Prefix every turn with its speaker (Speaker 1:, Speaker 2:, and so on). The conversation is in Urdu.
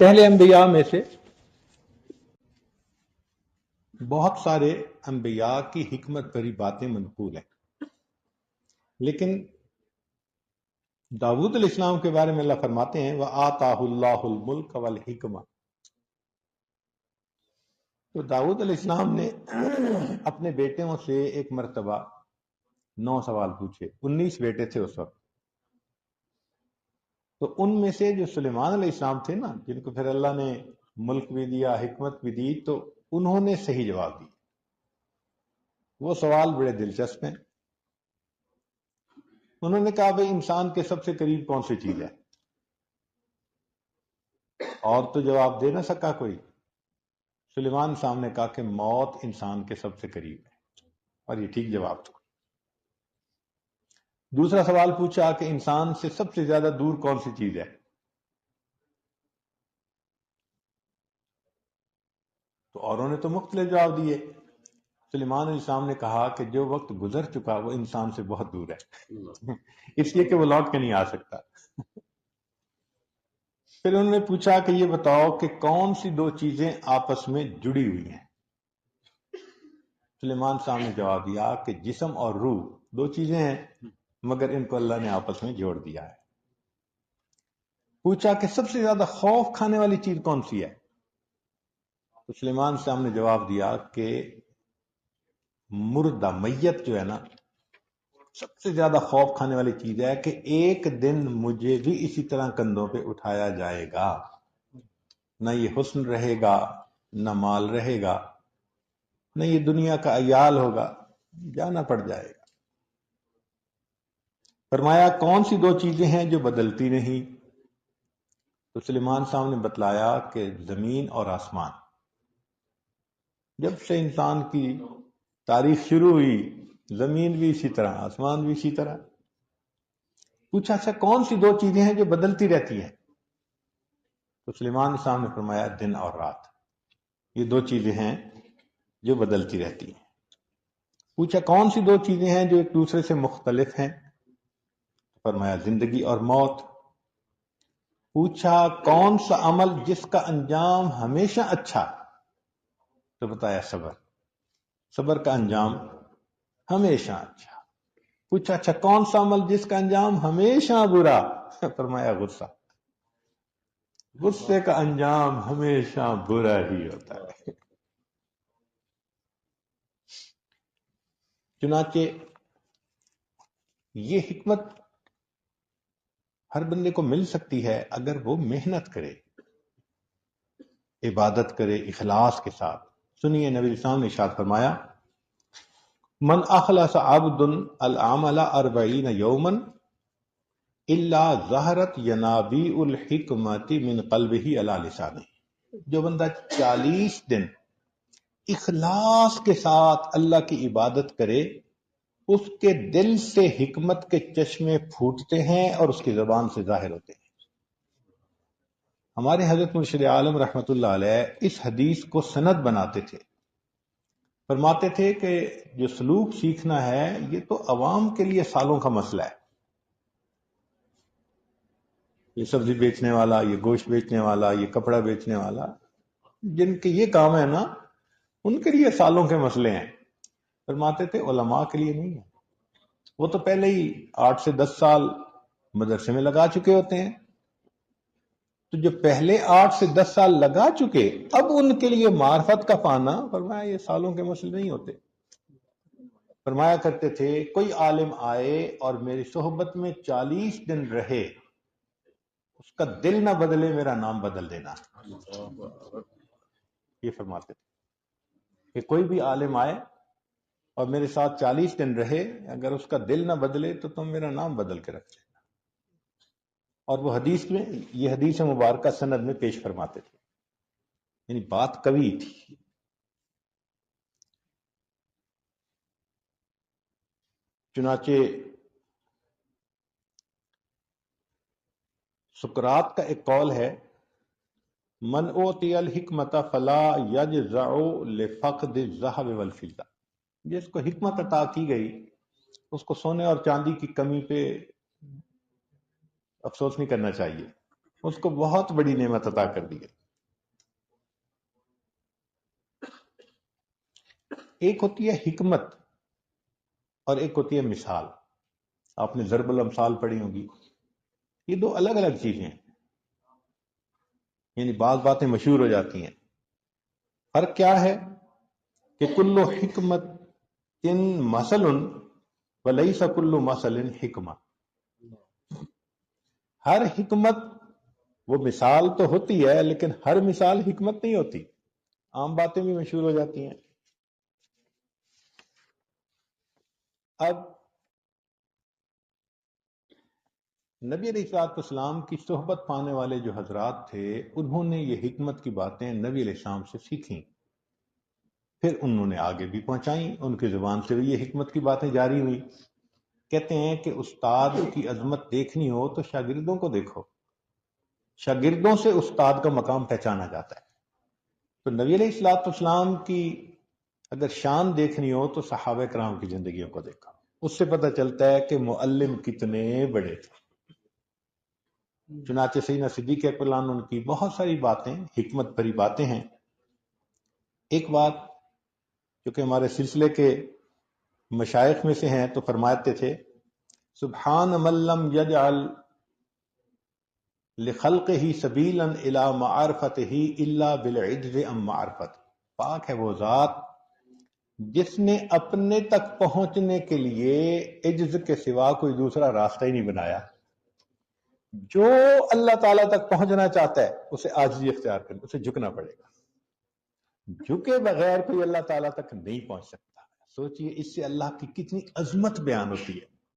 Speaker 1: پہلے انبیاء میں سے بہت سارے انبیاء کی حکمت بھری باتیں منقول ہیں، لیکن داؤد علیہ السلام کے بارے میں اللہ فرماتے ہیں وَآتَاهُ اللَّهُ الْمُلْكَ وَالْحِکْمَةَ۔ تو داؤد علیہ السلام نے اپنے بیٹوں سے ایک مرتبہ 9 سوال پوچھے، 19 بیٹے تھے اس وقت۔ تو ان میں سے جو سلیمان علیہ السلام تھے نا، جن کو پھر اللہ نے ملک بھی دیا، حکمت بھی دی، تو انہوں نے صحیح جواب دی۔ وہ سوال بڑے دلچسپ ہیں۔ انہوں نے کہا بھئی انسان کے سب سے قریب کون سی چیز ہے؟ اور تو جواب دے نہ سکا کوئی۔ سلیمان صاحب نے کہا کہ موت انسان کے سب سے قریب ہے، اور یہ ٹھیک جواب تھا۔ دوسرا سوال پوچھا کہ انسان سے سب سے زیادہ دور کون سی چیز ہے؟ تو اوروں نے تو مختلف جواب دیے۔ سلیمان علیہ السلام نے کہا کہ جو وقت گزر چکا وہ انسان سے بہت دور ہے، اس لیے کہ وہ لوٹ کے نہیں آ سکتا۔ پھر انہوں نے پوچھا کہ یہ بتاؤ کہ کون سی 2 چیزیں آپس میں جڑی ہوئی ہیں؟ سلیمان صاحب نے جواب دیا کہ جسم اور روح 2 چیزیں ہیں، مگر ان کو اللہ نے آپس میں جوڑ دیا ہے۔ پوچھا کہ سب سے زیادہ خوف کھانے والی چیز کون سی ہے؟ تو سلیمان صاحب نے جواب دیا کہ مردہ میت جو ہے نا، سب سے زیادہ خوف کھانے والی چیز ہے کہ ایک دن مجھے بھی اسی طرح کندھوں پہ اٹھایا جائے گا، نہ یہ حسن رہے گا، نہ مال رہے گا، نہ یہ دنیا کا عیال ہوگا، جانا پڑ جائے گا۔ فرمایا کون سی 2 چیزیں ہیں جو بدلتی نہیں؟ تو سلیمان صاحب نے بتلایا کہ زمین اور آسمان۔ جب سے انسان کی تاریخ شروع ہوئی، زمین بھی اسی طرح، آسمان بھی اسی طرح۔ پوچھا اچھا کون سی 2 چیزیں ہیں جو بدلتی رہتی ہیں؟ تو سلیمان صاحب نے فرمایا دن اور رات، یہ 2 چیزیں ہیں جو بدلتی رہتی ہیں۔ پوچھا کون سی 2 چیزیں ہیں جو ایک دوسرے سے مختلف ہیں؟ فرمایا زندگی اور موت۔ پوچھا کون سا عمل جس کا انجام ہمیشہ اچھا؟ تو بتایا صبر، صبر کا انجام ہمیشہ اچھا۔ پوچھا اچھا کون سا عمل جس کا انجام ہمیشہ برا؟ فرمایا غصہ، غصے کا انجام ہمیشہ برا ہی ہوتا ہے۔ چنانچہ یہ حکمت ہر بندے کو مل سکتی ہے اگر وہ محنت کرے، عبادت کرے اخلاص کے ساتھ۔ سنیے نبی السلام نے ارشاد فرمایا من اخلص عبد العمل 40 یوما الا ظہرت ینابیع الحکمت من قلبہ علی لسانہ۔ جو بندہ 40 دن اخلاص کے ساتھ اللہ کی عبادت کرے، اس کے دل سے حکمت کے چشمے پھوٹتے ہیں اور اس کی زبان سے ظاہر ہوتے ہیں۔ ہمارے حضرت مرشد عالم رحمۃ اللہ علیہ اس حدیث کو سند بناتے تھے، فرماتے تھے کہ جو سلوک سیکھنا ہے یہ تو عوام کے لیے سالوں کا مسئلہ ہے۔ یہ سبزی بیچنے والا، یہ گوشت بیچنے والا، یہ کپڑا بیچنے والا، جن کے یہ کام ہے نا، ان کے لیے سالوں کے مسئلے ہیں۔ فرماتے تھے علماء کے لیے نہیں ہے، وہ تو پہلے ہی 8 سے 10 سال مدرسے میں لگا چکے ہوتے ہیں۔ تو جو پہلے 8 سے 10 سال لگا چکے، اب ان کے لیے معرفت کا پانا، فرمایا یہ سالوں کے مسئلے نہیں ہوتے۔ فرمایا کرتے تھے کوئی عالم آئے اور میری صحبت میں 40 دن رہے، اس کا دل نہ بدلے میرا نام بدل دینا۔ یہ فرماتے تھے کہ کوئی بھی عالم آئے اور میرے ساتھ 40 دن رہے، اگر اس کا دل نہ بدلے تو تم میرا نام بدل کے رکھ لینا۔ اور وہ حدیث میں، یہ حدیث مبارکہ سند میں پیش فرماتے تھے، یعنی بات قوی تھی۔ چنانچہ سقراط کا ایک قول ہے من اوتی الحکمت فلا یجزع لفقد الذهب والفضہ، جس کو حکمت عطا کی گئی اس کو سونے اور چاندی کی کمی پہ افسوس نہیں کرنا چاہیے۔ اس کو بہت بڑی نعمت عطا کر دی گئی. ایک ہوتی ہے حکمت اور ایک ہوتی ہے مثال. آپ نے ضرب الامثال پڑھی ہوگی. یہ دو الگ الگ چیزیں ہیں، یعنی بعض باتیں مشہور ہو جاتی ہیں. فرق کیا ہے کہ کلو حکمت ان مثل ولیس کلو مثل حکمہ. ہر حکمت وہ مثال تو ہوتی ہے لیکن ہر مثال حکمت نہیں ہوتی. عام باتیں بھی مشہور ہو جاتی ہیں. اب نبی علیہ الصلوۃ والسلام کی صحبت پانے والے جو حضرات تھے انہوں نے یہ حکمت کی باتیں نبی علیہ السلام سے سیکھیں، پھر انہوں نے آگے بھی پہنچائیں. ان کی زبان سے بھی یہ حکمت کی باتیں جاری ہوئی. کہتے ہیں کہ استاد کی عظمت دیکھنی ہو تو شاگردوں کو دیکھو، شاگردوں سے استاد کا مقام پہچانا جاتا ہے. تو نبی علیہ الصلوۃ والسلام کی اگر شان دیکھنی ہو تو صحابہ کرام کی زندگیوں کو دیکھو، اس سے پتہ چلتا ہے کہ معلم کتنے بڑے تھے. چنانچہ سیدنا صدیق اکبر ان کی بہت ساری باتیں حکمت بھری باتیں ہیں. ایک بات جو کہ ہمارے سلسلے کے مشائخ میں سے ہیں تو فرماتے تھے سبحان من لم یجعل لخلقہ سبیلا الی معرفتہ الا بالعجز عن معرفت. پاک ہے وہ ذات جس نے اپنے تک پہنچنے کے لیے عجز کے سوا کوئی دوسرا راستہ ہی نہیں بنایا. جو اللہ تعالیٰ تک پہنچنا چاہتا ہے اسے عاجزی اختیار کرنی، اسے جھکنا پڑے گا. جھکے بغیر کوئی اللہ تعالیٰ تک نہیں پہنچ سکتا. سوچئے اس سے اللہ کی کتنی عظمت بیان ہوتی ہے.